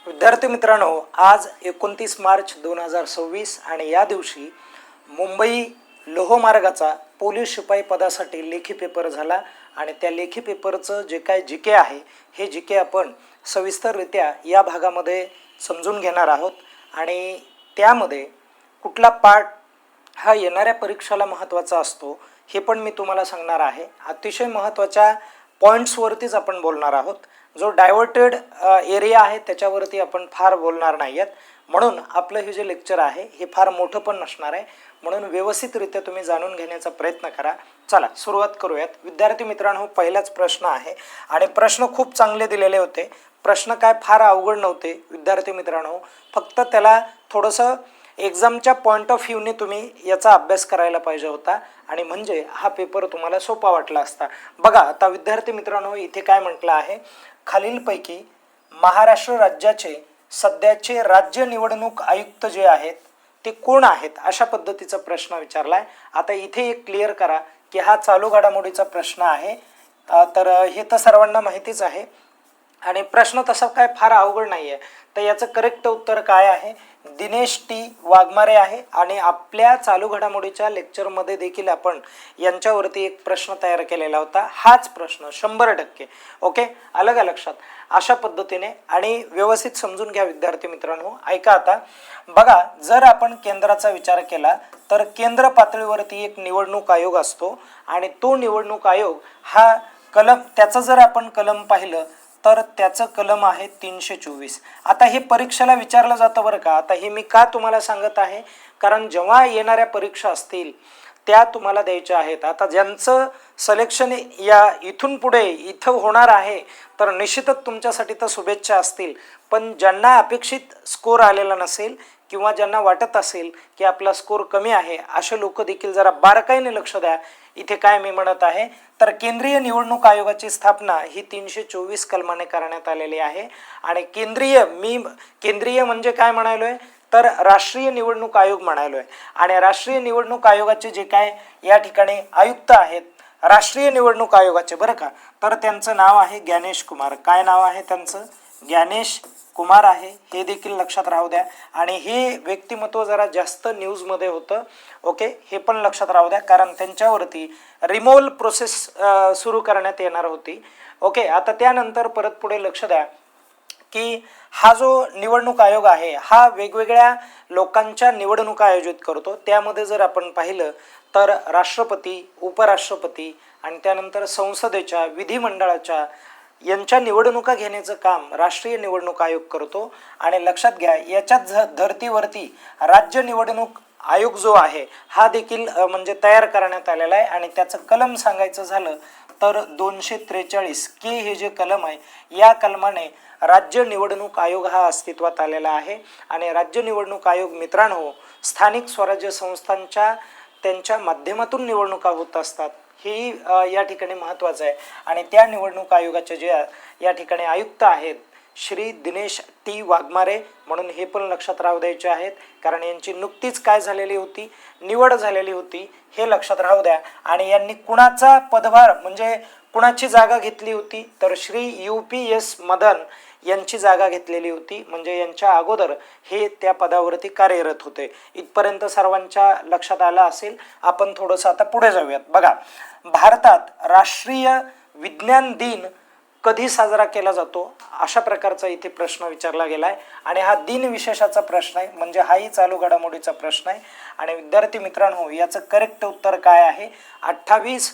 विद्यार्थी मित्रांनो, आज 29 मार्च 2026 आणि या दिवशी मुंबई लोहमार्गाचा पोलीस शिपाई पदासाठी लेखी पेपर झाला आणि त्या लेखी पेपरचं जे काय जीके आहे हे जीके आपण सविस्तररित्या या भागामध्ये समजून घेणार आहोत आणि त्यामध्ये कुठला पार्ट हा येणाऱ्या परीक्षेला महत्त्वाचा असतो हे पण मी तुम्हाला सांगणार आहे। अतिशय महत्त्वाच्या पॉईंट्सवरतीच आपण बोलणार आहोत। जो डायव्हर्टेड एरिया आहे त्याच्यावरती आपण फार बोलणार नाही आहेत, म्हणून आपलं हे जे लेक्चर आहे हे फार मोठं पण नसणार आहे, म्हणून व्यवस्थितरित्या तुम्ही जाणून घेण्याचा प्रयत्न करा। चला सुरुवात करूयात। विद्यार्थी मित्रांनो, पहिलाच प्रश्न आहे आणि प्रश्न खूप चांगले दिलेले होते। प्रश्न काय फार अवघड नव्हते विद्यार्थी मित्रांनो, फक्त त्याला थोडंसं एक्झामच्या पॉईंट ऑफ व्ह्यूने तुम्ही याचा अभ्यास करायला पाहिजे होता आणि म्हणजे हा पेपर तुम्हाला सोपा वाटला असता। बघा आता विद्यार्थी मित्रांनो, इथे काय म्हटलं आहे, खालीलपैकी महाराष्ट्र राज्याचे सध्याचे राज्य निवडणूक आयुक्त जे आहेत ते कोण आहेत, अशा पद्धतीचा प्रश्न विचारलाय। आता इथे एक क्लिअर करा की हा चालू घडामोडीचा प्रश्न आहे, तर हे तर सर्वांना माहितीच आहे आणि प्रश्न तसा काय फार अवघड नाही आहे। तर याचं करेक्ट उत्तर काय आहे, दिनेश टी वाघमारे आहे आणि आपल्या चालू घडामोडीच्या लेक्चरमध्ये देखील आपण यांच्यावरती एक प्रश्न तयार केलेला होता। हाच प्रश्न 100%। ओके, आलं का लक्षात? अशा पद्धतीने आणि व्यवस्थित समजून घ्या विद्यार्थी मित्रांनो। ऐका आता, बघा जर आपण केंद्राचा विचार केला तर केंद्र पातळीवरती एक निवडणूक आयोग असतो आणि तो निवडणूक आयोग हा कलम, त्याचं जर आपण कलम पाहिलं तर त्याचं कलम आहे 324। आता हे परीक्षेला विचारलं जातं बरं का। आता हे मी का तुम्हाला सांगत आहे, कारण जेव्हा येणाऱ्या परीक्षा असतील त्या तुम्हाला द्यायच्या आहेत। आता ज्यांचं सिलेक्शन या इथून पुढे इथं होणार आहे तर निश्चितच तुमच्यासाठी तर शुभेच्छा असतील, पण ज्यांना अपेक्षित स्कोर आलेला नसेल किंवा ज्यांना वाटत असेल की आपला स्कोर कमी आहे असे लोक देखील जरा बारकाईने लक्ष द्या। इथे काय मी म्हणत आहे, तर केंद्रीय निवडणूक आयोगाची स्थापना ही 324 कलमाने करण्यात आलेली आहे आणि केंद्रीय म्हणजे काय म्हणालोय, तर राष्ट्रीय निवडणूक आयोग म्हणालोय आणि राष्ट्रीय निवडणूक आयोगाचे जे काय या ठिकाणी आयुक्त आहेत राष्ट्रीय निवडणूक आयोगाचे बरं का, तर त्यांचं नाव आहे ज्ञानेश कुमार। काय नाव आहे त्यांचं? ज्ञानेश कुमार आहे, हे देखील लक्षात राहू द्या आणि हे व्यक्तिमत्व जरा जास्त न्यूजमध्ये होतं। ओके, हे पण लक्षात राहू द्या कारण त्यांच्यावरती रिमोव्हल प्रोसेस सुरू करण्यात येणार होती। ओके, आता त्यानंतर परत पुढे लक्ष द्या की हा जो निवडणूक आयोग आहे हा वेगवेगळ्या लोकांच्या निवडणुका आयोजित करतो। त्यामध्ये जर आपण पाहिलं तर राष्ट्रपती, उपराष्ट्रपती आणि त्यानंतर संसदेच्या, विधिमंडळाच्या यांच्या निवडणुका घेण्याचं काम राष्ट्रीय निवडणूक आयोग करतो आणि लक्षात घ्या याच्याच धर्तीवरती राज्य निवडणूक आयोग जो आहे हा देखील म्हणजे तयार करण्यात आलेला आहे आणि त्याचं कलम सांगायचं झालं तर 243 के हे जे कलम आहे या कलमाने राज्य निवडणूक आयोग हा अस्तित्वात आलेला आहे आणि राज्य निवडणूक आयोग मित्रांनो स्थानिक स्वराज्य संस्थांच्या त्यांच्या माध्यमातून निवडणुका होत असतात, हे या ठिकाणी महत्त्वाचं आहे आणि त्या निवडणूक आयोगाचे जे या ठिकाणी आयुक्त आहेत श्री दिनेश टी वाघमारे, म्हणून हे पण लक्षात राहू द्यायचे आहेत कारण यांची नुकतीच काय झालेली होती, निवड झालेली होती, हे लक्षात राहू द्या। आणि यांनी कुणाचा पदभार म्हणजे कुणाची जागा घेतली होती, तर श्री UPS मदन यांची जागा घेतलेली होती, म्हणजे यांच्या अगोदर हे त्या पदावरती कार्यरत होते। इथपर्यंत सर्वांच्या लक्षात आलं असेल। आपण थोडंसं आता पुढे जाऊयात। बघा, भारतात राष्ट्रीय विज्ञान दिन कधी साजरा केला जातो, अशा प्रकारचा इथे प्रश्न विचारला गेला आहे आणि हा दिन विशेषाचा प्रश्न आहे, म्हणजे हाही चालू घडामोडीचा प्रश्न आहे आणि विद्यार्थी मित्रांनो याचं करेक्ट उत्तर काय आहे, 28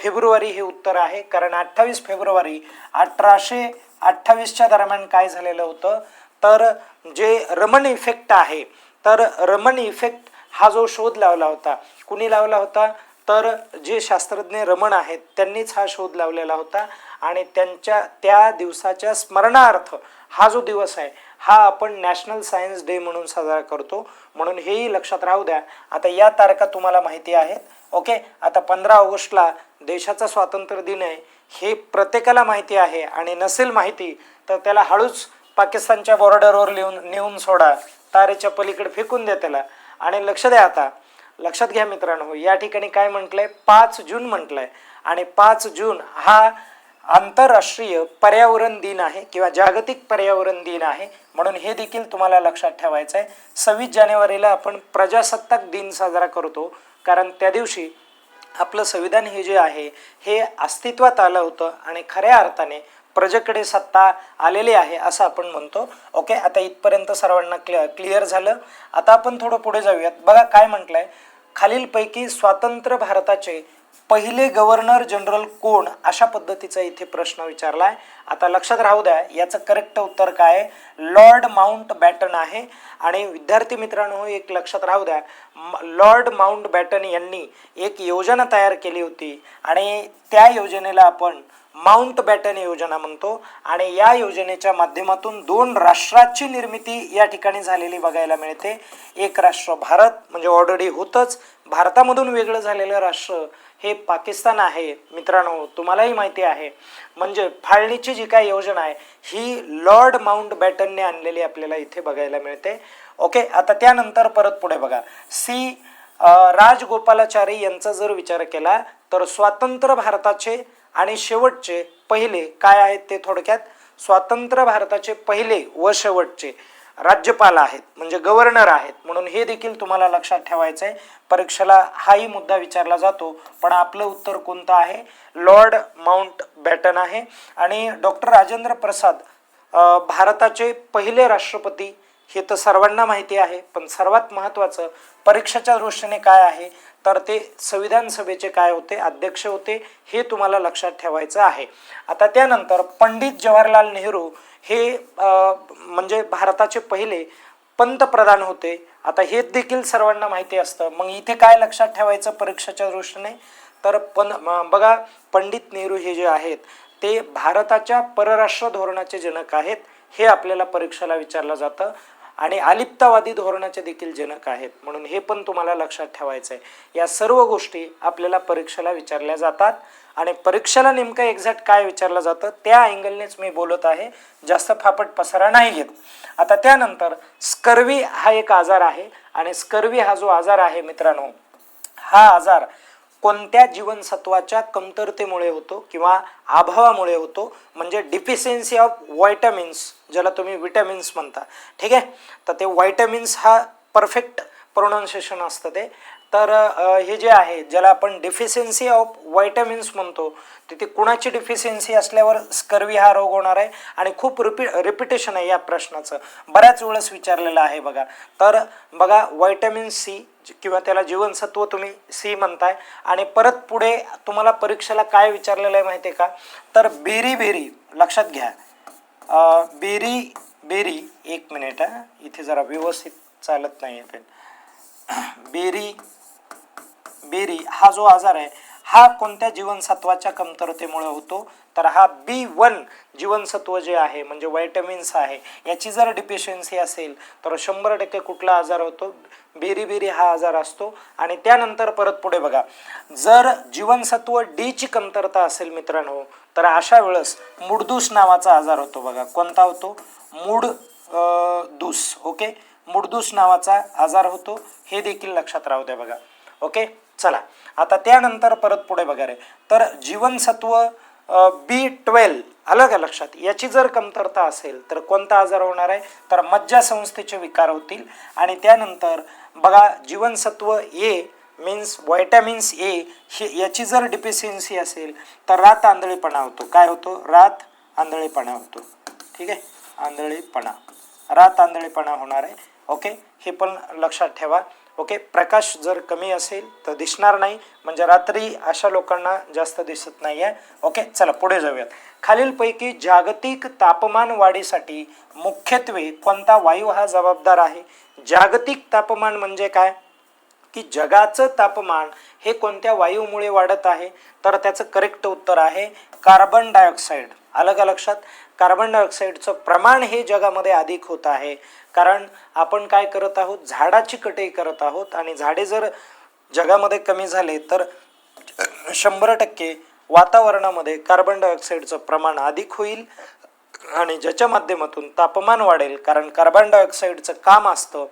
फेब्रुवारी हे उत्तर आहे। कारण 28 फेब्रुवारी 1828च्या दरम्यान काय झालेलं होतं, तर जे रमन इफेक्ट आहे, तर रमन इफेक्ट हा जो शोध लावला होता, कुणी लावला होता, तर जे शास्त्रज्ञ रमन आहेत त्यांनीच हा शोध लावलेला होता आणि त्यांच्या त्या दिवसाच्या स्मरणार्थ हा जो दिवस आहे हा आपण नॅशनल सायन्स डे म्हणून साजरा करतो, म्हणून हेही लक्षात राहू द्या। आता या तारखा तुम्हाला माहिती आहेत। ओके, आता 15 ऑगस्टला देशाचा स्वातंत्र्य दिन आहे, हे प्रत्येकाला माहिती आहे आणि नसेल माहिती तर त्याला हळूच पाकिस्तानच्या बॉर्डरवर नेऊन सोडा, तारेच्या पलीकडे फेकून द्या त्याला। आणि लक्ष द्या, आता लक्षात घ्या मित्रांनो, या ठिकाणी काय म्हटलंय, 5 जून म्हटलंय आणि 5 जून हा आंतरराष्ट्रीय पर्यावरण दिन आहे किंवा जागतिक पर्यावरण दिन आहे, म्हणून हे देखील तुम्हाला लक्षात ठेवायचं आहे. 26 जानेवारीला आपण प्रजासत्ताक दिन साजरा करतो, कारण त्या दिवशी आपलं संविधान हे जे आहे हे अस्तित्वात आलं होतं आणि खऱ्या अर्थाने प्रजेकडे सत्ता आलेली आहे असं आपण म्हणतो. ओके, आता इथपर्यंत सर्वांना क्लिअर झालं. आता आपण थोडं पुढे जाऊयात. बघा काय म्हटलंय, खालीलपैकी स्वतंत्र भारताचे पहिले गव्हर्नर जनरल कोण, अशा पद्धतीचा इथे प्रश्न विचारलाय. आता लक्षात राहू द्या, याचं करेक्ट उत्तर काय आहे, लॉर्ड माउंट बॅटन आहे. आणि विद्यार्थी मित्रांनो एक लक्षात राहू द्या, लॉर्ड माउंट बॅटन यांनी एक योजना तयार केली होती आणि त्या योजनेला आपण माउंट बॅटन योजना म्हणतो. आणि या योजनेच्या माध्यमातून 2 राष्ट्राची निर्मिती या ठिकाणी झालेली बघायला मिळते. एक राष्ट्र भारत म्हणजे ऑलरेडी होतच, भारतामधून वेगळं झालेलं राष्ट्र हे पाकिस्तान आहे. मित्रांनो तुम्हालाही माहिती आहे, म्हणजे फाळणीची जी काही योजना आहे ही लॉर्ड माउंट बॅटनने आणलेली आपल्याला इथे बघायला मिळते. ओके, आता त्यानंतर परत पुढे बघा, राजगोपालाचारी यांचा जर विचार केला तर स्वतंत्र भारताचे आणि शेवटचे पहिले काय आहेत ते थोडक्यात, स्वतंत्र भारताचे पहिले व शेवटचे राज्यपाल आहेत म्हणजे गव्हर्नर आहेत, म्हणून हे देखील तुम्हाला लक्षात ठेवायचं आहे. परीक्षेला हाही मुद्दा विचारला जातो, पण आपलं उत्तर कोणतं आहे, लॉर्ड माउंट बॅटन आहे. आणि डॉक्टर राजेंद्र प्रसाद भारताचे पहिले राष्ट्रपती हे तर सर्वांना माहिती आहे, पण सर्वात महत्त्वाचं परीक्षेच्या दृष्टीने काय आहे तर ते संविधान सभेचे काय होते, अध्यक्ष होते, हे तुम्हाला लक्षात ठेवायचं आहे. आता त्यानंतर पंडित जवाहरलाल नेहरू हे म्हणजे भारताचे पहिले पंतप्रधान होते. आता हे देखील सर्वांना माहिती असतं, मग इथे काय लक्षात ठेवायचं परीक्षेच्या दृष्टीने तर बघा, पंडित नेहरू हे जे आहेत ते भारताच्या परराष्ट्र धोरणाचे जनक आहेत, हे आपल्याला परीक्षेला विचारलं जातं. आणि अलिप्तवादी धोरणाचे देखील जनक आहेत, म्हणून हे पण तुम्हाला लक्षात ठेवायचं आहे. या सर्व गोष्टी आपल्याला परीक्षेला विचारल्या जातात आणि परीक्षेला नेमकं एक्झॅक्ट काय विचारलं जातं त्या अँगलनेच मी बोलत आहे, जास्त फापट पसारा नाही घेत. आता त्यानंतर स्कर्वी हा एक आजार आहे आणि स्कर्वी हा जो आजार आहे मित्रांनो, हा आजार कोणत्या जीवनसत्वाच्या कमतरतेमुळे होतो किंवा अभावामुळे होतो, म्हणजे डिफिशियन्सी ऑफ व्हायटामिन्स, ज्याला तुम्ही विटॅमिन्स म्हणता. ठीक आहे, तर ते व्हायटामिन्स हा परफेक्ट प्रोनाउन्सिएशन असतं ते. तर हे जे आहे ज्याला आपण डिफिशियन्सी ऑफ व्हायटामिन्स म्हणतो, तिथे कुणाची डिफिशियन्सी असल्यावर स्कर्वी हा रोग होणार आहे. आणि खूप रिपिटेशन आहे या प्रश्नाचं, बऱ्याच वेळेस विचारलेलं आहे बघा. तर बघा, व्हायटामिन सी किंवा त्याला जीवनसत्व तुम्ही सी म्हणताय. आणि परत पुढे तुम्हाला परीक्षेला काय विचारलेलं आहे माहिती आहे का, तर बेरी लक्षात घ्या, बेरी एक मिनिट हा, इथे जरा व्यवस्थित चालत नाही आहे. बेरी हा जो आजार आहे हा कोणत्या जीवनसत्वाच्या कमतरतेमुळे होतो, तर हा B1 जीवनसत्व जे आहे म्हणजे व्हायटामिन्स आहे, याची जर डिफिशियन्सी असेल तर 100% कुठला आजार होतो, बेरी हा आजार असतो. आणि त्यानंतर परत पुढे बघा, जर जीवनसत्व D ची कमतरता असेल मित्रांनो, तर अशा वेळेस मुडदूस नावाचा आजार होतो. बघा कोणता होतो, मुडदूस. ओके, मुडदूस नावाचा आजार होतो, हे देखील लक्षात राहू द्या बघा. ओके, चला आता त्यानंतर परत पुढे बघा रे, तर जीवनसत्व B12 आलं का लक्षात, याची जर कमतरता असेल तर कोणता आजार होणार आहे, तर मज्जासंस्थेचे विकार होतील. आणि त्यानंतर बघा, जीवनसत्व A मीन्स व्हायटामिन्स A याची जर डिफिशियन्सी असेल तर रात आंधळेपणा होतो. काय होतो, रात आंधळेपणा होतो. ठीक आहे, रात आंधळेपणा होणार आहे. ओके, हे पण लक्षात ठेवा. ओके, प्रकाश जर कमी असेल तर दिसणार नाही, म्हणजे रात्री अशा लोकांना जास्त दिसत नाही आहे. ओके, चला पुढे जाऊयात. खालीलपैकी जागतिक तापमान वाढीसाठी मुख्यत्वे कोणता वायू हा जबाबदार आहे. जागतिक तापमान म्हणजे काय, की जगाचं तापमान हे कोणत्या वायूमुळे वाढत आहे, तर त्याचं करेक्ट उत्तर आहे कार्बन डायऑक्साईड. आलं का लक्षात, कार्बन डायऑक्साईडचं प्रमाण हे जगामध्ये अधिक होत आहे, कारण आपण काय करत आहोत, झाडाची कटाई करत आहोत. आणि झाडे जर जगामध्ये कमी झाले तर 100% वातावरणामध्ये कार्बन डायऑक्साईडचं प्रमाण अधिक होईल आणि ज्याच्या माध्यमातून तापमान वाढेल. कारण कार्बन डायऑक्साईडचं काम असतं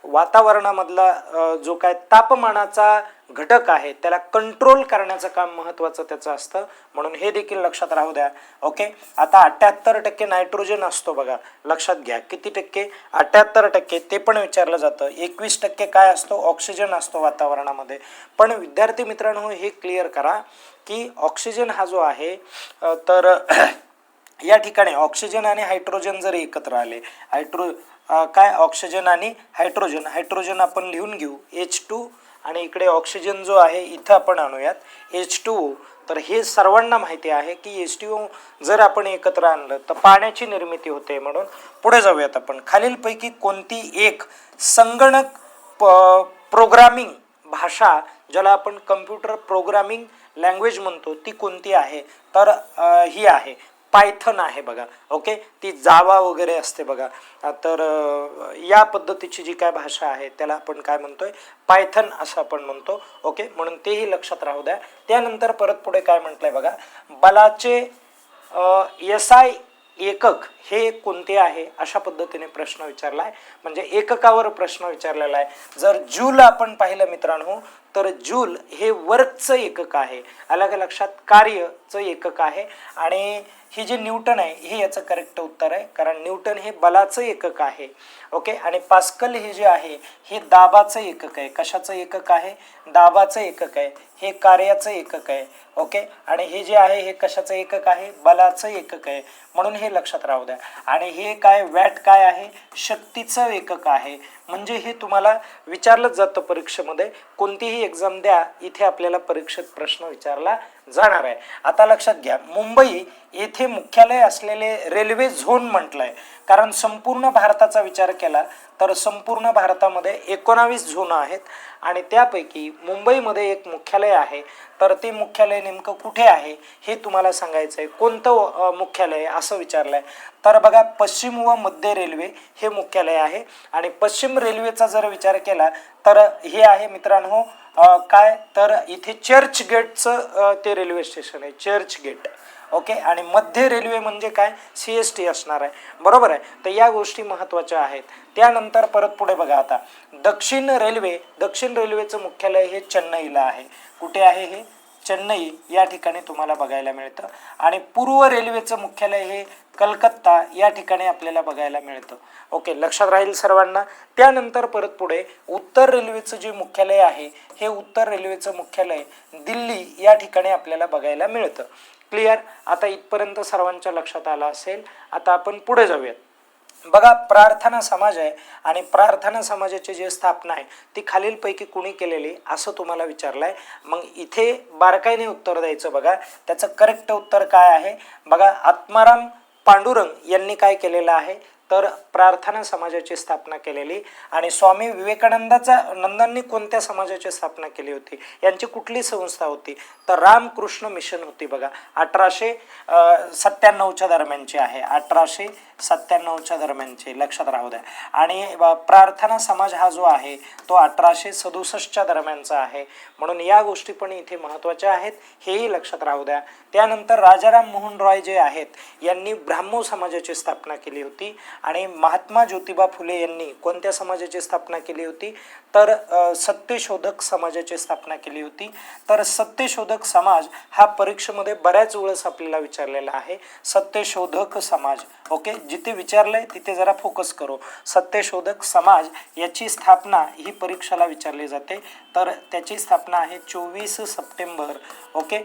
वातावरणामधला जो काय तापमानाचा घटक आहे त्याला कंट्रोल करण्याचं काम महत्त्वाचं त्याचं असतं, म्हणून हे देखील लक्षात राहू द्या. ओके. आता 78% नायट्रोजन असतो बघा, लक्षात घ्या. किती टक्के? 78%. ते पण विचारलं जातं. 21% काय असतो? ऑक्सिजन असतो वातावरणामध्ये. पण विद्यार्थी मित्रांनो, हे क्लिअर करा की ऑक्सिजन हा जो आहे तर या ठिकाणी ऑक्सिजन आणि हायड्रोजन जर एकत्र आले, काय ऑक्सिजन आणि हायड्रोजन आपण लिहून घेऊ H2, आणि इकडे ऑक्सिजन जो आहे इथं आपण आणूयात H2O. तर हे सर्वांना माहिती आहे की H2O जर आपण एकत्र आणलं तर पाण्याची निर्मिती होते. म्हणून पुढे जाऊयात आपण. खालीलपैकी कोणती एक संगणक प्रोग्रामिंग भाषा, ज्याला आपण कम्प्युटर प्रोग्रामिंग लँग्वेज म्हणतो, ती कोणती आहे? तर ही आहे पायथन आहे बघा. ओके. ती जावा वगैरे असते बघा. तर या पद्धतीची जी काय भाषा आहे त्याला आपण काय म्हणतोय? पायथन असं आपण म्हणतो. ओके. म्हणून तेही लक्षात राहू द्या. त्यानंतर परत पुढे काय म्हटलंय बघा, बलाचे SI एकक हे कोणते आहे अशा पद्धतीने प्रश्न विचारलाय, म्हणजे एककावर प्रश्न विचारलेला आहे. जर जूल आपण पाहिलं मित्रांनो, तर जूल हे वर्कचं एकक आहे. अलग लक्षात, कार्यचं एकक आहे. आणि हे जे न्यूटन आहे हे याचं करेक्ट उत्तर आहे, कारण न्यूटन हे बलाचं एकक आहे. ओके. आणि पास्कल हे जे आहे हे दाबाचं एकक आहे. कशाचं एकक आहे? दाबाचं एकक आहे. हे कार्याचं एकक आहे. ओके. आणि हे जे आहे हे कशाचं एकक आहे? बलाचं एकक आहे. म्हणून हे लक्षात राहू द्या. आणि हे काय? वॅट काय आहे? शक्तीचं एकक आहे. म्हणजे हे तुम्हाला विचारलंच जातं परीक्षेमध्ये. कोणतीही एक्झाम द्या, इथे आपल्याला परीक्षेत प्रश्न विचारला जाणार आहे. आता लक्षात घ्या, मुंबई येथे मुख्यालय असलेले रेल्वे झोन म्हटलंय, कारण संपूर्ण भारताचा विचार केला तर संपूर्ण भारतामध्ये 19 झोन आहेत आणि त्यापैकी मुंबईमध्ये एक मुख्यालय आहे. तर ते मुख्यालय नेमकं कुठे आहे हे तुम्हाला सांगायचं आहे. कोणतं मुख्यालय असं विचारलंय, तर बघा पश्चिम व मध्य रेल्वे हे मुख्यालय आहे. आणि पश्चिम रेल्वेचा जर विचार केला तर हे आहे मित्रांनो काय, तर इथे चर्च गेटचं ते रेल्वे स्टेशन आहे, चर्च गेट. ओके. आणि मध्य रेल्वे म्हणजे काय? CST असणार आहे. बरोबर आहे. तर या गोष्टी महत्त्वाच्या आहेत. त्यानंतर परत पुढे बघा, आता दक्षिण रेल्वेचं मुख्यालय हे चेन्नईला आहे. कुठे आहे हे? चेन्नई या ठिकाणी तुम्हाला बघायला मिळतं. आणि पूर्व रेल्वेचं मुख्यालय हे कलकत्ता या ठिकाणी आपल्याला बघायला मिळतं. ओके. लक्षात राहील सर्वांना. त्यानंतर परत पुढे उत्तर रेल्वेचं जे मुख्यालय आहे हे उत्तर रेल्वेचं मुख्यालय दिल्ली या ठिकाणी आपल्याला बघायला मिळतं. क्लिअर? आता इथपर्यंत सर्वांच्या लक्षात आलं असेल. आता आपण पुढे जाऊयात. बघा, प्रार्थना समाज आहे आणि प्रार्थना समाजाची जी स्थापना आहे ती खालीलपैकी कुणी केलेली असं तुम्हाला विचारलंय. मग इथे बारकाईने उत्तर द्यायचं बघा. त्याचं करेक्ट उत्तर काय आहे बघा, आत्माराम पांडुरंग यांनी काय केलेलं आहे, तर प्रार्थना समाजाची स्थापना केलेली. आणि स्वामी विवेकानंदांनी कोणत्या समाजाची स्थापना केली होती, यांची कुठली संस्था होती, तर रामकृष्ण मिशन होती बघा. 1897च्या दरम्यानची आहे, 1897च्या दरम्यानची, लक्षात राहू द्या. आणि प्रार्थना समाज हा जो आहे तो 1867च्या दरम्यानचा आहे. म्हणून या गोष्टी पण इथे महत्त्वाच्या आहेत, हेही लक्षात राहू द्या. त्यानंतर राजाराम मोहन रॉय जे आहेत यांनी ब्राह्मो समाजाची स्थापना केली होती. आणि महात्मा ज्योतिबा फुले यांनी कोणत्या समाजाची स्थापना केली होती, तर सत्यशोधक समाजाची स्थापना केली होती. तर सत्यशोधक समाज हा परीक्षेमध्ये बऱ्याच वेळेस आपल्याला विचारलेला आहे, सत्यशोधक समाज. ओके. जिथे विचारलंय तिथे जरा फोकस करू. सत्यशोधक समाज याची स्थापना ही परीक्षेला विचारली जाते. तर त्याची स्थापना आहे 24 सप्टेंबर. ओके.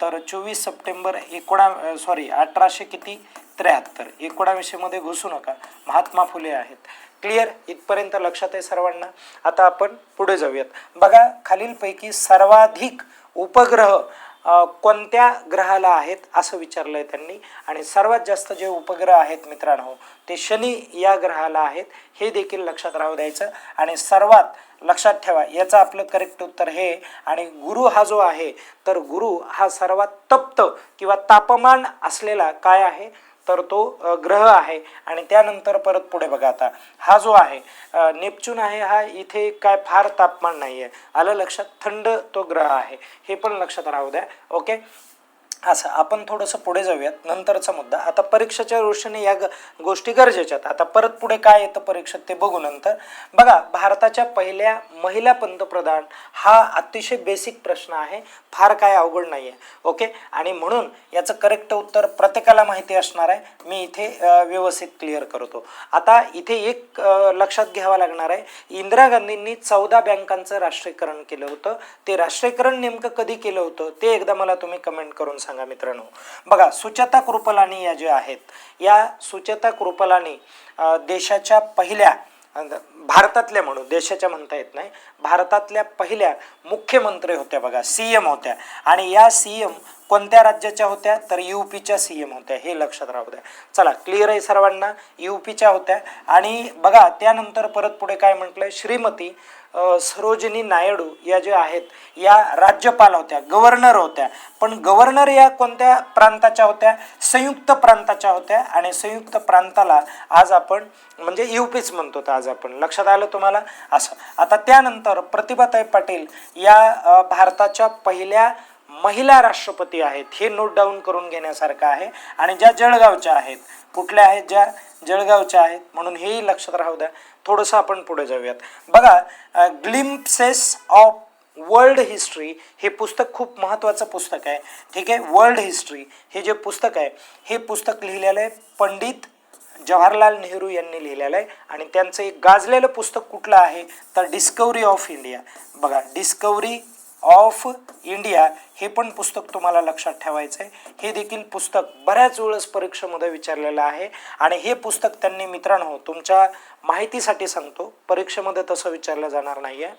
तर 24 सप्टेंबर 1873. 19 मध्ये घुसू नका, महात्मा फुले आहेत. क्लिअर? इथपर्यंत लक्षात आहे सर्वांना. आता आपण पुढे जाऊयात. बघा, खालीलपैकी सर्वाधिक उपग्रह कोणत्या ग्रहाला आहेत असं विचारलंय त्यांनी. आणि सर्वात जास्त जे उपग्रह आहेत मित्रांनो ते शनी या ग्रहाला आहेत, हे देखील लक्षात राहू द्यायचं. आणि सर्वात लक्षात ठेवा, याचं आपलं करेक्ट उत्तर हे. आणि गुरु हा जो आहे तर गुरु हा सर्वात तप्त किंवा तापमान असलेला काय आहे, तर तो ग्रह आहे. आणि त्यानंतर परत पुढे बघा, आता हा जो आहे नेपच्यून आहे, हा इथे काय फार तापमान नाही आहे, आलं लक्षात, थंड तो ग्रह आहे, हे पण लक्षात राहू द्या. ओके. असं आपण थोडंसं पुढे जाऊयात, नंतरचा मुद्दा. आता परीक्षेच्या दृष्टीने या गोष्टी गरजेच्या आहेत. आता परत पुढे काय येतं परीक्षेत ते बघू नंतर. बघा, भारताच्या पहिल्या महिला पंतप्रधान हा अतिशय बेसिक प्रश्न आहे, फार काय अवघड नाही आहे. ओके, आणि म्हणून याचं करेक्ट उत्तर प्रत्येकाला माहिती असणार आहे. मी इथे व्यवस्थित क्लिअर करतो. आता इथे एक लक्षात घ्यावं लागणार आहे, इंदिरा गांधींनी 14 बँकांचं राष्ट्रीयकरण केलं होतं. ते राष्ट्रीयकरण नेमकं कधी केलं होतं ते एकदा मला तुम्ही कमेंट करून सांगा मित्रांनो. बघा, सुचेता कृपलानी या ज्या आहेत, या सुचेता कृपलानी देशाच्या पहिल्या, भारतातल्या म्हणून देशाच्या म्हणता येत नाही, भारतातल्या पहिल्या मुख्यमंत्री होत्या बघा, सीएम होत्या. आणि या सीएम कोणत्या राज्याच्या होत्या तर यूपीच्या सीएम होत्या, हे लक्षात राहू द्या. चला, क्लिअर आहे सर्वांना, यूपीच्या होत्या. आणि बघा, त्यानंतर परत पुढे काय म्हटलंय, श्रीमती सरोजिनी नायडू या ज्या आहेत या राज्यपाल होत्या, गव्हर्नर होत्या. पण गव्हर्नर या कोणत्या प्रांताच्या होत्या, संयुक्त प्रांताच्या होत्या. आणि संयुक्त प्रांताला आज आपण म्हणजे यूपीच म्हणतो आज आपण, लक्षात आलं तुम्हाला असं. आता त्यानंतर प्रतिभाताई पाटील या भारताच्या पहिल्या महिला राष्ट्रपती आहेत, हे नोट डाऊन करून घेण्यासारखं आहे. आणि ज्या जळगावच्या आहेत, कुठल्या आहेत, ज्या जळगावच्या आहेत, म्हणून हेही लक्षात राहू द्या. थोडंसं आपण पुढे जाऊयात. बघा, ग्लिम्प्सेस ऑफ वर्ल्ड हिस्ट्री हे पुस्तक खूप महत्त्वाचं पुस्तक आहे. ठीक आहे, वर्ल्ड हिस्ट्री हे जे पुस्तक आहे, हे पुस्तक लिहिलेलं आहे पंडित जवाहरलाल नेहरू यांनी लिहिलेलं आहे. आणि त्यांचं एक गाजलेलं पुस्तक कुठलं आहे तर डिस्कवरी ऑफ इंडिया. बघा, डिस्कवरी ऑफ इंडिया हे पण पुस्तक तुम्हाला लक्षात ठेवायचं आहे. हे देखील पुस्तक बऱ्याच वेळेस परीक्षेमध्ये विचारलेलं आहे. आणि हे पुस्तक त्यांनी, मित्रांनो तुमच्या माहितीसाठी सांगतो, परीक्षेमध्ये तसं विचारलं जाणार नाही आहे,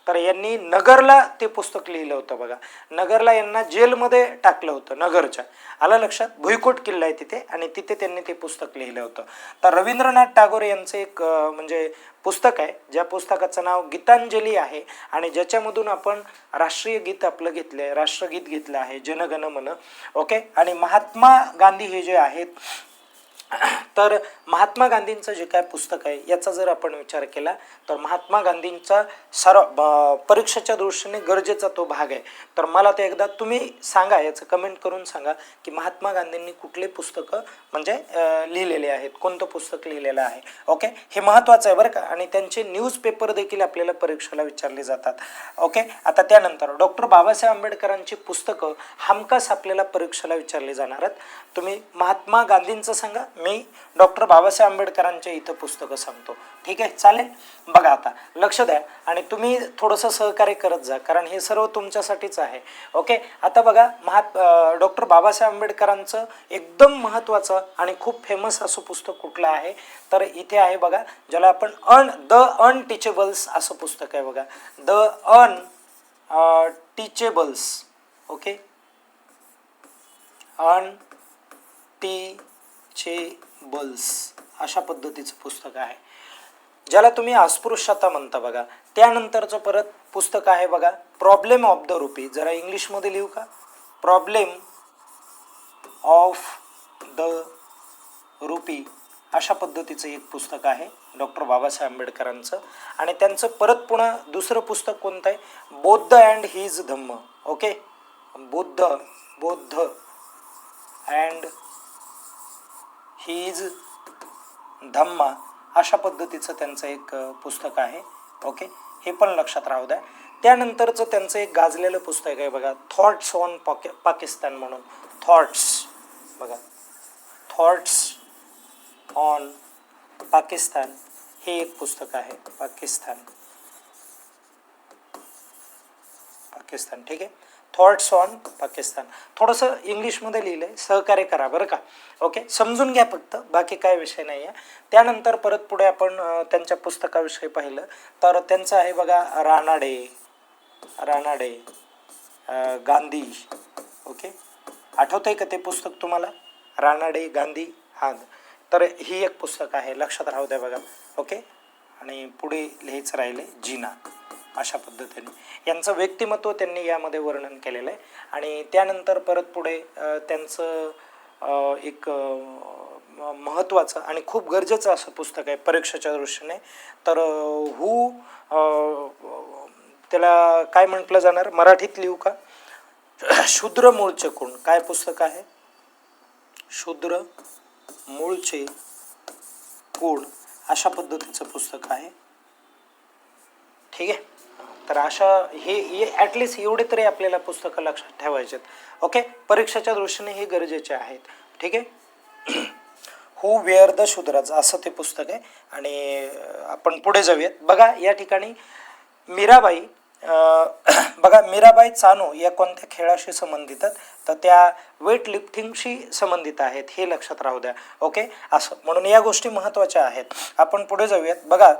तर यांनी नगरला ते पुस्तक लिहिलं होतं बघा. नगरला यांना जेलमध्ये टाकलं होतं, नगरच्या, आलं लक्षात, भुईकोट किल्ला आहे तिथे, आणि तिथे त्यांनी ते पुस्तक लिहिलं होतं. तर रवींद्रनाथ टागोर यांचं एक म्हणजे पुस्तक आहे, ज्या पुस्तकाचं नाव गीतांजली आहे. आणि ज्याच्यामधून आपण राष्ट्रीय गीत आपलं घेतलं आहे, राष्ट्रगीत घेतलं आहे, जनगण मन. ओके, आणि महात्मा गांधी हे जे आहेत, तर महात्मा गांधींचं जे काय पुस्तक आहे याचा जर आपण विचार केला तर महात्मा गांधींचा परीक्षेच्या दृष्टीने गरजेचा तो भाग आहे. तर मला ते एकदा तुम्ही सांगा, याचं कमेंट करून सांगा की महात्मा गांधींनी कुठले पुस्तकं म्हणजे लिहिलेले आहेत, कोणतं पुस्तक लिहिलेलं आहे. ओके, हे महत्त्वाचं आहे बरं का. आणि त्यांचे न्यूजपेपर देखील आपल्याला परीक्षेला विचारले जातात. ओके, आता त्यानंतर डॉक्टर बाबासाहेब आंबेडकरांची पुस्तकं हमखास आपल्याला परीक्षेला विचारली जाणार आहेत. तुम्ही महात्मा गांधींचं सांगा, मी डॉक्टर बाबासाहेब आंबेडकरांच्या इथं पुस्तकं सांगतो. ठीक आहे, चालेल. बघा, आता लक्ष द्या आणि तुम्ही थोडंसं सहकार्य करत जा, कारण हे सर्व तुमच्यासाठीच आहे. ओके, आता बघा, डॉक्टर बाबासाहेब आंबेडकरांचं एकदम महत्त्वाचं आणि खूप फेमस असं पुस्तक कुठलं आहे तर इथे आहे बघा, ज्याला आपण द अनटीचेबल्स असं पुस्तक आहे बघा, द अनटीचेबल्स. ओके, अनटीचेबल्स अशा पद्धतीचं पुस्तक आहे, ज्याला तुम्ही अस्पृश्यता म्हणता बघा. त्यानंतरचं परत पुस्तक आहे बघा, प्रॉब्लेम ऑफ द रुपी. जरा इंग्लिशमध्ये लिहू का, प्रॉब्लेम ऑफ द रुपी अशा पद्धतीचं एक पुस्तक आहे डॉक्टर बाबासाहेब आंबेडकरांचं. आणि त्यांचं परत पुन्हा दुसरं पुस्तक कोणतं आहे, Bauddha and his Dhamma. Okay, Buddha and his Dhamma अशा पद्धतीचं त्यांचं एक पुस्तक आहे. ओके, हे पण लक्षात राहू द्या. त्यानंतरचं त्यांचं एक गाजलेलं पुस्तक आहे बघा, थॉट्स ऑन पाकिस्तान म्हणून. बघा, थॉट्स ऑन पाकिस्तान हे एक पुस्तक आहे. पाकिस्तान. ठीक आहे, थॉट्स ऑन पाकिस्तान. थोडंसं इंग्लिशमध्ये लिहिलं आहे, सहकार्य करा बरं का. ओके, समजून घ्या फक्त, बाकी काय विषय नाही आहे. त्यानंतर परत पुढे आपण त्यांच्या पुस्तकाविषयी पाहिलं तर त्यांचं आहे बघा, रानाडे गांधी. ओके, आठवतंय का ते पुस्तक तुम्हाला, रानाडे गांधी? हां, तर ही एक पुस्तक आहे, लक्षात राहू द्या बघा. ओके, आणि पुढे लिहायचं राहिले जिना. अशा पद्धतीने यांचं व्यक्तिमत्व त्यांनी यामध्ये वर्णन केलेलं आहे. आणि त्यानंतर परत पुढे त्यांचं एक महत्त्वाचं आणि खूप गरजेचं असं पुस्तक आहे परीक्षेच्या दृष्टीने. तर त्याला काय म्हटलं जाणार, मराठीत लिहू का, शूद्र मूळचे कोण, काय पुस्तक आहे? शूद्र मूळचे कोण अशा पद्धतीचं पुस्तक आहे. ठीक आहे. तर अशा हे ॲटलिस्ट एवढे तरी आपल्याला पुस्तकं लक्षात ठेवायचे. ओके, परीक्षेच्या दृष्टीने हे गरजेचे आहेत. ठीक आहे. हू वेअर द शूद्राज असं ते पुस्तक आहे. आणि आपण पुढे जाऊयात. बघा या ठिकाणी मीराबाई, बघा मीराबाई चानो या कोणत्या खेळाशी संबंधित आहेत? तर त्या वेट लिफ्टिंगशी संबंधित आहेत, हे लक्षात राहू द्या. ओके, असं म्हणून या गोष्टी महत्त्वाच्या आहेत. आपण पुढे जाऊयात. बघा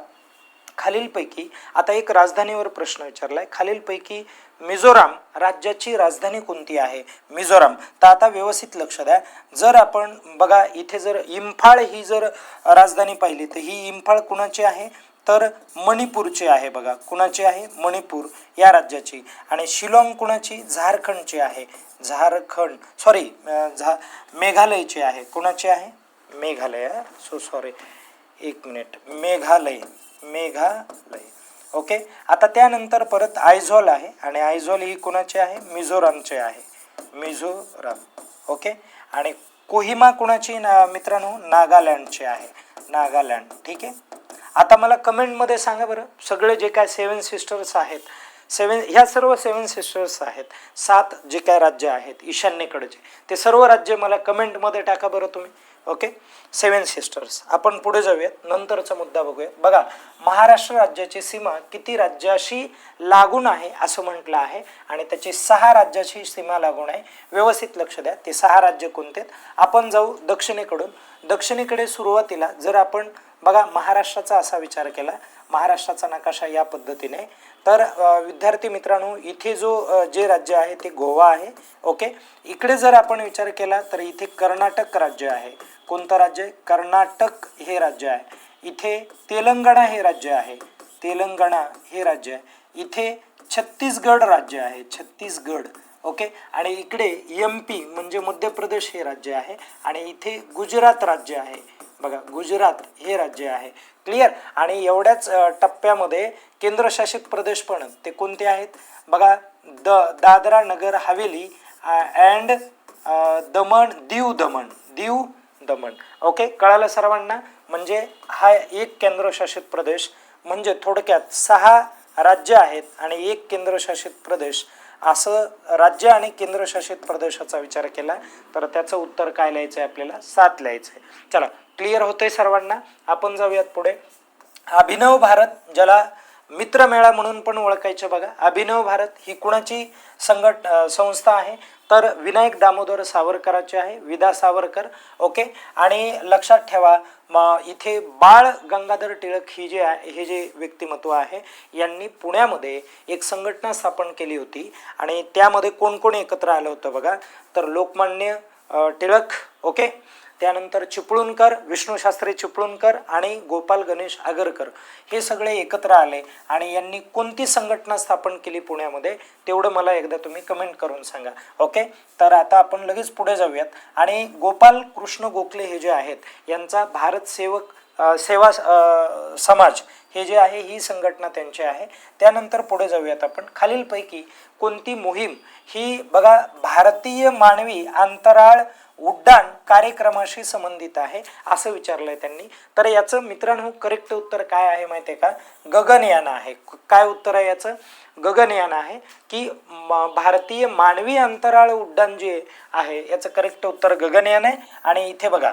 खालीलपैकी आता एक राजधानीवर प्रश्न विचारलाय. खालीलपैकी मिझोराम राज्याची राजधानी कोणती आहे? मिझोराम. तर आता व्यवस्थित लक्ष द्या. जर आपण बघा इथे जर इम्फाळ ही जर राजधानी पाहिली तर ही इम्फाळ कुणाची आहे? तर मणिपूरची आहे. बघा कुणाची आहे? मणिपूर या राज्याची. आणि शिलाँग कुणाची? झारखंडची आहे. झारखंड सॉरी मेघालयची आहे. कुणाची आहे? मेघालय. सॉरी एक मिनिट, मेघालय. ओके. आता त्यानंतर परत आयझॉल आहे आणि आयझॉल ही कुणाची आहे? मिझोरामची आहे. मिझोराम. ओके. आणि कोहिमा कुणाची मित्रांनो? नागालँडची आहे. नागालँड. ठीक आहे. आता मला कमेंटमध्ये सांगा बरं, सगळे जे काय 7 सिस्टर्स आहेत, ह्या सर्व 7 सिस्टर्स आहेत, 7 जे काय राज्य आहेत ईशान्येकडचे, ते सर्व राज्य मला कमेंटमध्ये टाका बरं तुम्ही. Okay, 7 sisters. आपण पुढे जाऊयात, नंतरचा मुद्दा बघूयात. बघा महाराष्ट्र राज्याची सीमा किती राज्याशी लागून आहे असं म्हटलं आहे आणि त्याची 6 राज्याची सीमा लागून आहे. व्यवस्थित लक्ष द्या, ते 6 राज्य कोणते? आपण जाऊ दक्षिणेकडून. दक्षिणेकडे सुरुवातीला जर आपण बघा महाराष्ट्राचा असा विचार केला, महाराष्ट्राचा नकाशा या पद्धतीने, तर विद्यार्थी मित्रांनो इथे जो जे राज्य आहे ते गोवा आहे. ओके. इकडे जर आपण विचार केला तर इथे कर्नाटक राज्य आहे. कोणतं राज्य? कर्नाटक हे राज्य आहे. इथे तेलंगणा हे राज्य आहे. तेलंगणा हे राज्य आहे. इथे छत्तीसगड राज्य आहे. छत्तीसगड. ओके. आणि इकडे MP म्हणजे मध्य प्रदेश हे राज्य आहे. आणि इथे गुजरात राज्य आहे. बघा गुजरात हे राज्य आहे. क्लिअर. आणि एवढ्याच टप्प्यामध्ये केंद्रशासित प्रदेश पण ते कोणते आहेत? बघा दादरा नगर हवेली अँड दीव दमण. ओके, कळालं सर्वांना? म्हणजे हा एक केंद्रशासित प्रदेश, म्हणजे थोडक्यात 6 राज्य आहेत आणि एक केंद्रशासित प्रदेश. असं राज्य आणि केंद्रशासित प्रदेशाचा विचार केला तर त्याचं उत्तर काय लिहायचं आहे आपल्याला? 7 लिहायचं आहे. चला, क्लिअर होतंय सर्वांना? आपण जाऊयात पुढे. अभिनव भारत, ज्याला मित्रमेळा म्हणून पण ओळखायचे. बघा अभिनव भारत ही कुणाची संस्था आहे? तर विनायक दामोदर सावरकरांची आहे. विदा सावरकर. ओके. आणि लक्षात ठेवा इथे बाळ गंगाधर टिळक ही जे आहे, हे जे व्यक्तिमत्व आहे, यांनी पुण्यामध्ये एक संघटना स्थापन केली होती आणि त्यामध्ये कोण कोण एकत्र आलं होतं बघा? तर लोकमान्य टिळक. ओके. त्यानंतर चिपळूणकर, विष्णुशास्त्री चिपळूणकर आणि गोपाल गणेश आगरकर हे सगळे एकत्र आले आणि यांनी कोणती संघटना स्थापन केली पुण्यामध्ये? तेवढं मला एकदा तुम्ही कमेंट करून सांगा. ओके. तर आता आपण लगेच पुढे जाऊयात. आणि गोपाल कृष्ण गोखले हे जे आहेत यांचा भारत सेवा समाज हे जे आहे ही संघटना त्यांची आहे. त्यानंतर पुढे जाऊयात आपण. खालीलपैकी कोणती मोहीम ही बघा भारतीय मानवी अंतराळ उड्डाण कार्यक्रमाशी संबंधित आहे असं विचारलंय त्यांनी. तर याचं मित्रांनो करेक्ट उत्तर काय आहे माहिती आहे का? गगनयान आहे. काय उत्तर आहे याचं? गगनयान आहे. की भारतीय मानवी अंतराळ उड्डाण जे आहे याचं करेक्ट उत्तर गगनयान आहे. आणि इथे बघा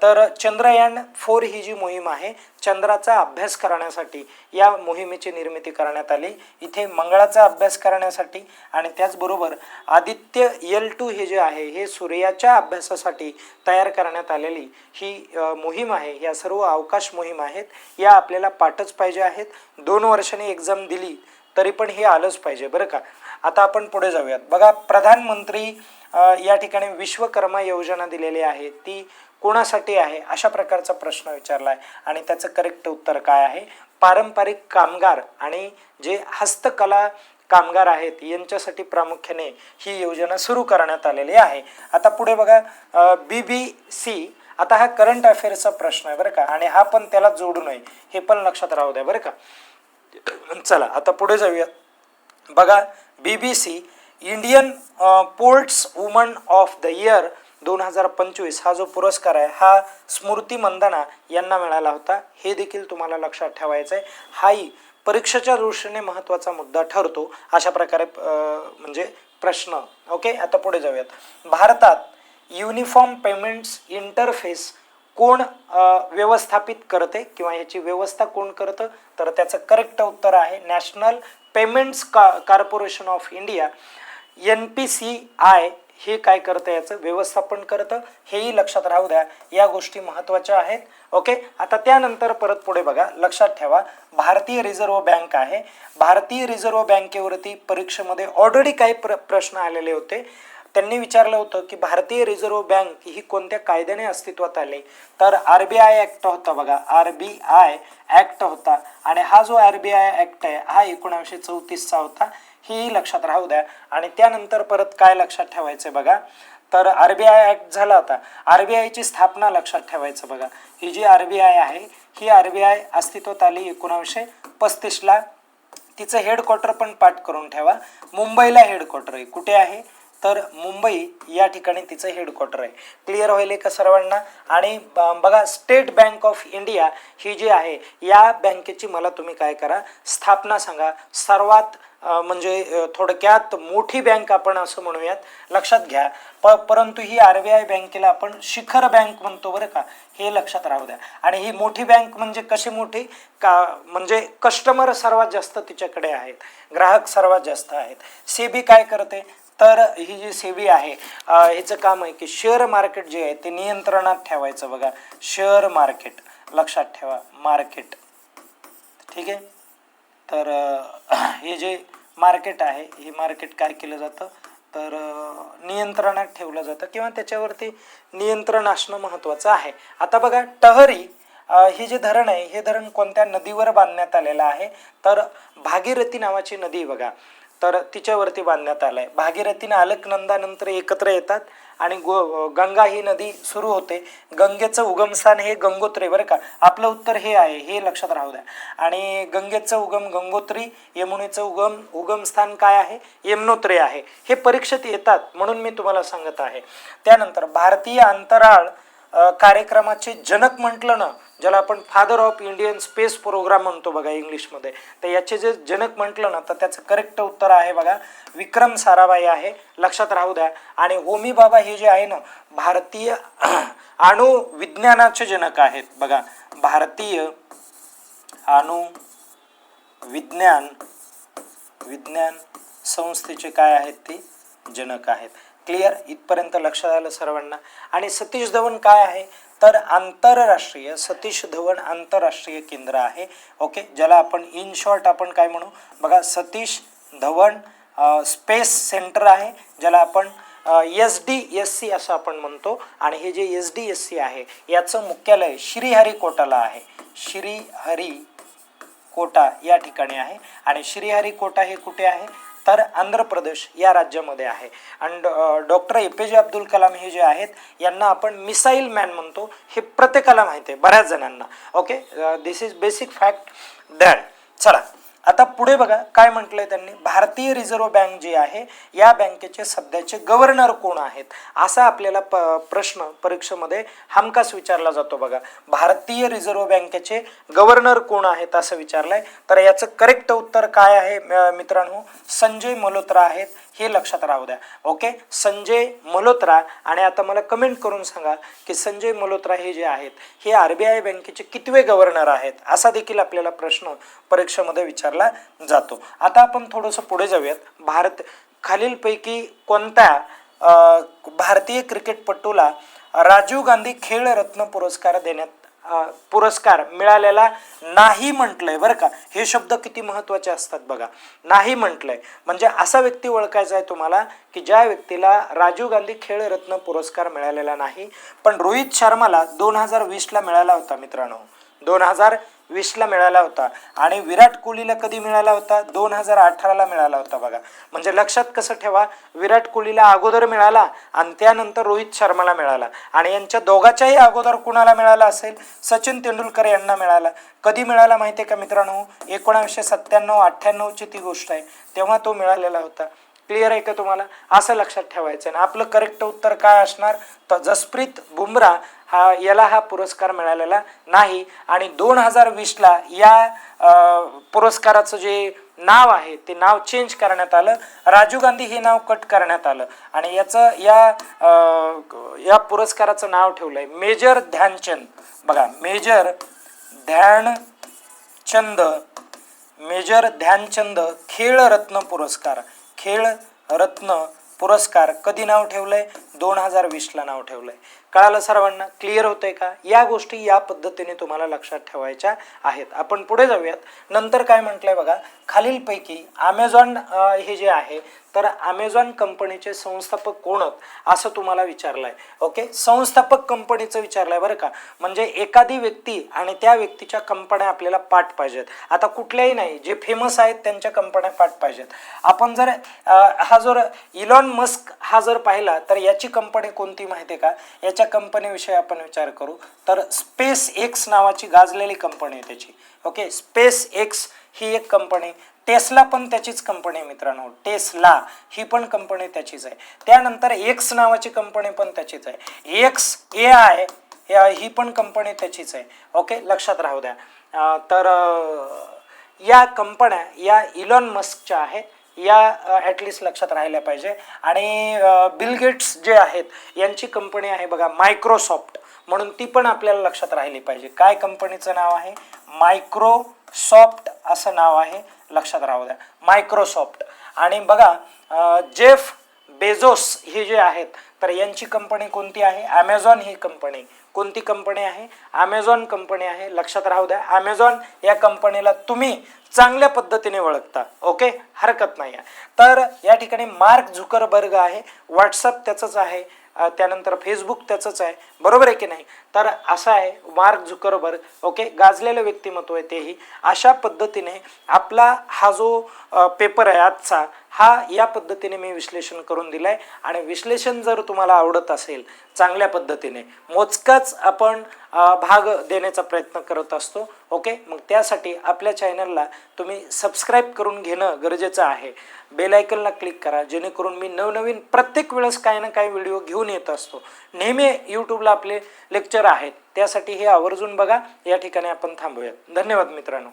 तर चंद्रयान 4 ही जी मोहीम आहे चंद्राचा अभ्यास करण्यासाठी या मोहिमेची निर्मिती करण्यात आली. इथे मंगळाचा अभ्यास करण्यासाठी आणि त्याचबरोबर आदित्य L2 हे जे आहे हे सूर्याच्या अभ्यासासाठी तयार करण्यात आलेली ही मोहीम आहे. या सर्व अवकाश मोहीम आहेत, या आपल्याला पाठच पाहिजे आहेत. 2 वर्षांनी एक्झाम दिली तरी पण हे आलंच पाहिजे बरं का. आता आपण पुढे जाऊयात. बघा प्रधानमंत्री या ठिकाणी विश्वकर्मा योजना दिलेली आहे, ती कोणासाठी आहे अशा प्रकारचा प्रश्न विचारलाय आणि त्याचं करेक्ट उत्तर काय आहे? पारंपरिक कामगार आणि जे हस्तकला कामगार आहेत यांच्यासाठी प्रामुख्याने ही योजना सुरू करण्यात आलेली आहे. आता पुढे बघा BBC. आता हा करंट अफेअर्सचा प्रश्न आहे बरं का, आणि हा पण त्याला जोडू नये हे पण लक्षात राहू द्या बरं का. चला आता पुढे जाऊया. बघा BBC Indian ports woman of the year 2025 हा जो पुरस्कार आहे हा स्मृती मंदाना यांना मिळाला होता. हे देखील तुम्हाला लक्षात ठेवायचं आहे. हाही परीक्षेच्या दृष्टीने महत्त्वाचा मुद्दा ठरतो. अशा प्रकारे म्हणजे प्रश्न. ओके, आता पुढे जाऊयात. भारतात युनिफॉर्म पेमेंट्स इंटरफेस कोण व्यवस्थापित करते किंवा याची व्यवस्था कोण करतं, तर त्याचं करेक्ट उत्तर आहे national payments corporation of India, NPCI. हे काय करतं, याचं व्यवस्थापन करतं. हेही लक्षात राहू द्या, या गोष्टी महत्त्वाच्या आहेत. ओके, आता त्यानंतर परत पुढे बघा, लक्षात ठेवा भारतीय रिझर्व्ह बँक आहे. भारतीय रिझर्व्ह बँकेवरती परीक्षेमध्ये ऑलरेडी काही प्रश्न आलेले होते. त्यांनी विचारलं होतं की भारतीय रिझर्व्ह बँक ही कोणत्या कायद्याने अस्तित्वात आली, तर RBI ॲक्ट होता बघा, RBI ॲक्ट होता. आणि हा जो RBI ॲक्ट आहे हा 1934चा होता. हेही लक्षात राहू द्या. आणि त्यानंतर परत काय लक्षात ठेवायचं बघा, तर RBI ॲक्ट झाला होता. RBIची स्थापना लक्षात ठेवायचं बघा. ही जी RBI आहे ही RBI अस्तित्वात आली 1935ला. तिचं हेडक्वार्टर पण पाठ करून ठेवा. मुंबईला हेडक्वार्टर आहे. कुठे आहे, तर मुंबई या ठिकाणी तिचं हेडक्वार्टर आहे. क्लिअर होईल का सर्वांना. आणि बघा स्टेट बँक ऑफ इंडिया ही जी आहे या बँकेची मला तुम्ही काय करा, स्थापना सांगा. सर्वात म्हणजे थोडक्यात मोठी बँक आपण असं म्हणूयात, लक्षात घ्या. परंतु ही RBI बँकेला आपण शिखर बँक म्हणतो बरं का, हे लक्षात राहू द्या. आणि ही मोठी बँक म्हणजे कशी मोठी का, म्हणजे कस्टमर सर्वात जास्त तिच्याकडे आहेत, ग्राहक सर्वात जास्त आहेत. सेबी काय करते, तर ही जी सेबी आहे हिचं काम आहे की शेअर मार्केट जे आहे ते नियंत्रणात ठेवायचं बघा. शेअर मार्केट लक्षात ठेवा, मार्केट. ठीक आहे, तर हे जे मार्केट आहे हे मार्केट काय केलं जातं, तर नियंत्रणात ठेवलं जातं किंवा त्याच्यावरती नियंत्रण असणं महत्त्वाचं आहे. आता बघा टहरी हे जे धरण आहे हे धरण कोणत्या नदीवर बांधण्यात आलेलं आहे, तर भागीरथी नावाची नदी बघा, तर तिच्यावरती बांधण्यात आलं आहे. भागीरथीने अलकनंदा नंतर एकत्र येतात आणि गंगा ही नदी सुरू होते. गंगेचं उगमस्थान हे गंगोत्री बरं का, आपलं उत्तर हे आहे, हे लक्षात राहू द्या. आणि गंगेचं उगम गंगोत्री, यमुनेचं उगमस्थान काय आहे, यमुनोत्री आहे. हे परीक्षेत येतात म्हणून मी तुम्हाला सांगत आहे. त्यानंतर भारतीय अंतराळ कार्यक्रमाचे जनक म्हटलं ना, ज्याला आपण father of Indian space programme म्हणतो बघा इंग्लिशमध्ये, तर याचे जे जनक म्हटलं ना तर त्याचं करेक्ट उत्तर आहे बघा विक्रम साराभाई आहे. लक्षात राहू द्या. आणि होमी बाबा हे जे आहे ना भारतीय अणु विज्ञानाचे जनक आहेत बघा. भारतीय अणु विज्ञान संस्थेचे काय आहेत ते जनक आहेत. क्लिअर, इथपर्यंत लक्षात आलं सर्वांना. आणि सतीश धवन काय आहे, तर आंतरराष्ट्रीय सतीश धवन आंतरराष्ट्रीय केंद्र आहे. ओके, ज्याला आपण इन शॉर्ट आपण काय म्हणू बघा, सतीश धवन स्पेस सेंटर आहे, ज्याला आपण SDSC असं आपण म्हणतो. आणि हे जे SDSC आहे याचं मुख्यालय श्रीहरिकोटाला आहे. श्रीहरिकोटा या ठिकाणी आहे. आणि श्रीहरिकोटा हे कुठे आहे, तर आंध्र प्रदेश या राज्यामध्ये आहे. आणि डॉक्टर APJ अब्दुल कलाम हे जे आहेत यांना आपण मिसाईल मॅन म्हणतो. हे प्रत्येकाला माहिती आहे, बऱ्याच जणांना. Okay, this is basic fact that. चला आता पुढे बघा काय म्हटलंय त्यांनी, भारतीय रिझर्व्ह बँक जी आहे या बँकेचे सध्याचे गव्हर्नर कोण आहेत, असा आपल्याला प्रश्न परीक्षेमध्ये हमखास विचारला जातो बघा. भारतीय रिझर्व्ह बँकेचे गव्हर्नर कोण आहेत असं विचारलंय, तर याचं करेक्ट उत्तर काय आहे मित्रांनो, संजय मल्होत्रा आहेत. हे लक्षात राहू द्या. ओके, संजय मल्होत्रा. आणि आता मला कमेंट करून सांगा की संजय मल्होत्रा हे जे आहेत हे RBI बँकेचे कितवे गव्हर्नर आहेत, असा देखील आपल्याला प्रश्न परीक्षेमध्ये विचारला जातो. आता आपण थोडंसं पुढे जाऊयात. खालीलपैकी कोणत्या भारतीय क्रिकेटपटूला राजीव गांधी खेळ रत्न पुरस्कार मिळालेला नाही म्हटलंय बरं का. हे शब्द किती महत्त्वाचे असतात बघा. नाही म्हटलंय म्हणजे असा व्यक्ती ओळखायचा आहे तुम्हाला की ज्या व्यक्तीला राजीव गांधी खेळ रत्न पुरस्कार मिळालेला नाही. पण रोहित शर्माला 2020ला मिळाला होता मित्रांनो, 2020ला मिळाला होता. आणि विराट कोहलीला कधी मिळाला होता, 2018ला मिळाला होता बघा. म्हणजे लक्षात कसं ठेवा, विराट कोहलीला अगोदर मिळाला आणि त्यानंतर रोहित शर्माला मिळाला. आणि यांच्या दोघांच्याही अगोदर कुणाला मिळाला असेल, सचिन तेंडुलकर यांना मिळाला. कधी मिळाला माहिती आहे का मित्रांनो, 1997-98ची ती गोष्ट आहे, तेव्हा तो मिळालेला होता. क्लिअर आहे का तुम्हाला? असं लक्षात ठेवायचं आहे. आपलं करेक्ट उत्तर काय असणार? तर जसप्रीत बुमराह याला हा पुरस्कार मिळालेला नाही. आणि 2020ला या पुरस्काराचं जे नाव आहे ते नाव चेंज करण्यात आलं. राजीव गांधी हे नाव कट करण्यात आलं आणि या पुरस्काराचं नाव ठेवलंय मेजर ध्यानचंद. बघा, मेजर ध्यानचंद खेळरत्न पुरस्कार कधी नाव ठेवलंय? 2020ला नाव ठेवलंय. कळालं सर्वांना? क्लिअर होतंय का? या गोष्टी या पद्धतीने तुम्हाला लक्षात ठेवायच्या आहेत. आपण पुढे जाऊयात. नंतर काय म्हटलंय बघा, खालीलपैकी अमेझॉन हे जे आहे तर अमेझॉन कंपनीचे संस्थापक कोण आहेत असं तुम्हाला विचारलंय. ओके, संस्थापक कंपनीचं विचारलंय बरं का. म्हणजे एखादी व्यक्ती आणि त्या व्यक्तीच्या कंपन्या आपल्याला पाठ पाहिजेत. आता कुठल्याही नाही, जे फेमस आहेत त्यांच्या कंपन्या पाठ पाहिजेत. आपण जर हा जर इलॉन मस्क हा जर पाहिला तर याची कंपनी कोणती माहिती आहे का? याच्या कंपनीविषयी आपण विचार करू तर स्पेस एक्स नावाची गाजलेली कंपनी आहे त्याची. ओके, स्पेस एक्स ही एक कंपनी. टेस्ला पण त्याचीच कंपनी आहे मित्रांनो. टेस्ला ही पण कंपनी त्याचीच आहे. त्यानंतर एक्स नावाची कंपनी पण त्याचीच आहे. एक्स AI ही पण कंपनी त्याचीच आहे. ओके, लक्षात राहू द्या. तर या कंपन्या या इलॉन मस्कच्या आहेत. या ॲटलिस्ट लक्षात राहिल्या पाहिजे. आणि बिल गेट्स जे आहेत यांची कंपनी आहे बघा मायक्रोसॉफ्ट, म्हणून ती पण आपल्याला लक्षात राहिली पाहिजे. काय कंपनीचं नाव आहे? मायक्रोसॉफ्ट असं नाव आहे, लक्षात राहू द्या, मायक्रोसॉफ्ट. आणि बघा जेफ बेझोस हे जे आहेत तर यांची कंपनी कोणती आहे? ॲमेझॉन ही कंपनी. कोणती कंपनी आहे? ॲमेझॉन कंपनी आहे, लक्षात राहू द्या. ॲमेझॉन या कंपनीला तुम्ही चांगल्या पद्धतीने ओळखता. ओके, हरकत नाही आहे. तर या ठिकाणी मार्क झुकरबर्ग आहे, व्हॉट्सअप त्याचंच आहे, त्यानंतर फेसबुक त्याचंच आहे, बरोबर आहे की नाही? तर असं आहे मार्क झुकरबर्ग. ओके, गाजलेलं व्यक्तिमत्व आहे तेही. अशा पद्धतीने आपला हा जो पेपर आहे आजचा हा या पद्धतीने मी विश्लेषण करून दिलाय. आणि विश्लेषण जर तुम्हाला आवडत असेल चांगल्या पद्धतीने मोजकाच आपण भाग देण्याचा प्रयत्न करत असतो. ओके, मग त्यासाठी आपल्या चॅनलला तुम्ही सबस्क्राईब करून घेणं गरजेचं आहे. बेल आयकॉनला क्लिक करा जेणेकरून मी नवनवीन प्रत्येक वेळेस काही ना काही व्हिडिओ घेऊन येत असतो. नेहमी यूट्यूबला आपले लेक्चर आहेत, त्यासाठी हे आवर्जून बघा. या ठिकाणी आपण थांबूयात. धन्यवाद मित्रांनो.